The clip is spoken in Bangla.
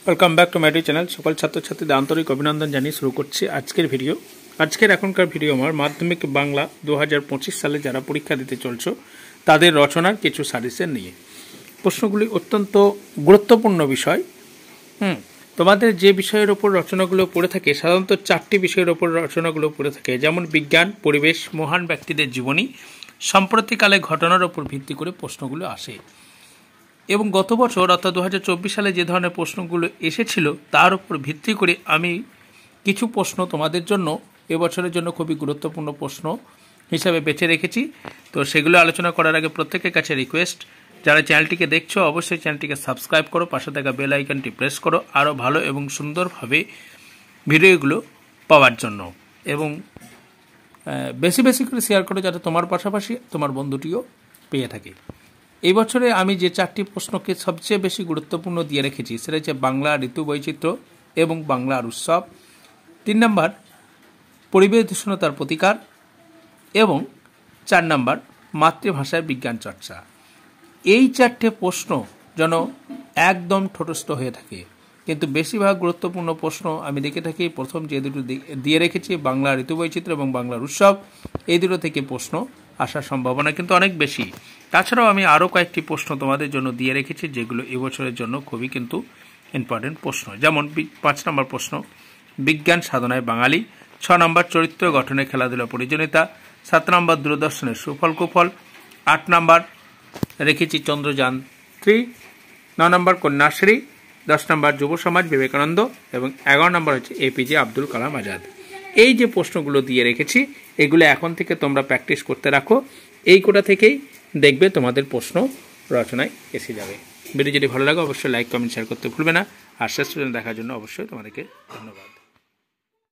Welcome back to my channel. সকল ছাত্রছাত্রীদের আন্তরিক অভিনন্দন জানিয়ে শুরু করছি আজকের ভিডিও। এখনকার ভিডিও আমার মাধ্যমিক বাংলা 2025 সালে যারা পরীক্ষা দিতে চলছো তাদের রচনার কিছু সাজেশন নিয়ে। প্রশ্নগুলি অত্যন্ত গুরুত্বপূর্ণ বিষয়। তোমাদের যে বিষয়ের ওপর রচনাগুলো পড়ে থাকে সাধারণত 4টি বিষয়ের ওপর রচনাগুলো পড়ে থাকে, যেমন বিজ্ঞান, পরিবেশ, মহান ব্যক্তিদের জীবনী, সাম্প্রতিককালে ঘটনার ওপর ভিত্তি করে প্রশ্নগুলো আসে। এবং গত বছর অর্থাৎ 2024 সালে যে ধরনের প্রশ্নগুলো এসেছিল তার উপর ভিত্তি করে আমি কিছু প্রশ্ন তোমাদের জন্য এবছরের জন্য খুবই গুরুত্বপূর্ণ প্রশ্ন হিসাবে বেছে রেখেছি। তো সেগুলো আলোচনা করার আগে প্রত্যেকের কাছে রিকোয়েস্ট, যারা চ্যানেলটিকে দেখছো অবশ্যই চ্যানেলটিকে সাবস্ক্রাইব করো, পাশে থাকা বেল আইকনটি প্রেস করো আরও ভালো এবং সুন্দরভাবে ভিডিওগুলো পাওয়ার জন্য, এবং বেশি বেশি করে শেয়ার করো যাতে তোমার পাশাপাশি তোমার বন্ধুটিও পেয়ে থাকে। এই বছরে আমি যে 4টি প্রশ্নকে সবচেয়ে বেশি গুরুত্বপূর্ণ দিয়ে রেখেছি সেটা হচ্ছে বাংলা ঋতু বৈচিত্র্য এবং বাংলার উৎসব, 3 নম্বর পরিবেশ দূষণতার প্রতিকার এবং 4 নম্বর মাতৃভাষায় বিজ্ঞান চর্চা। এই 4টে প্রশ্ন যেন একদম ঠোঁটস্থ হয়ে থাকে, কিন্তু বেশিরভাগ গুরুত্বপূর্ণ প্রশ্ন আমি দেখে থাকি প্রথম যে দুটো দিয়ে রেখেছি বাংলা ঋতু বৈচিত্র্য এবং বাংলার উৎসব, এই দুটো থেকে প্রশ্ন আসার সম্ভাবনা কিন্তু অনেক বেশি। তাছাড়াও আমি আরও কয়েকটি প্রশ্ন তোমাদের জন্য দিয়ে রেখেছি যেগুলো এবছরের জন্য খুবই কিন্তু ইম্পর্টেন্ট প্রশ্ন, যেমন 5 নম্বর প্রশ্ন বিজ্ঞান সাধনায় বাঙালি, 6 নম্বর চরিত্র গঠনে খেলাধুলা প্রয়োজনীয়তা, 7 নম্বর দূরদর্শনের সুফল কুফল, 8 নম্বর রেখেছি চন্দ্রযান 3, 9 নম্বর কন্যাশ্রী, 10 নম্বর যুব সমাজ বিবেকানন্দ এবং 11 নম্বর হচ্ছে এপিজে আব্দুল কালাম আজাদ। এই যে প্রশ্নগুলো দিয়ে রেখেছি এগুলো এখন থেকে তোমরা প্র্যাকটিস করতে রাখো, এই কোটা থেকেই দেখবে তোমাদের প্রশ্ন রচনায় এসে যাবে। ভিডিও যদি ভালো লাগে অবশ্যই লাইক কমেন্ট শেয়ার করতে ভুলবে না, আর শেষ পর্যন্ত দেখার জন্য অবশ্যই তোমাদেরকে ধন্যবাদ।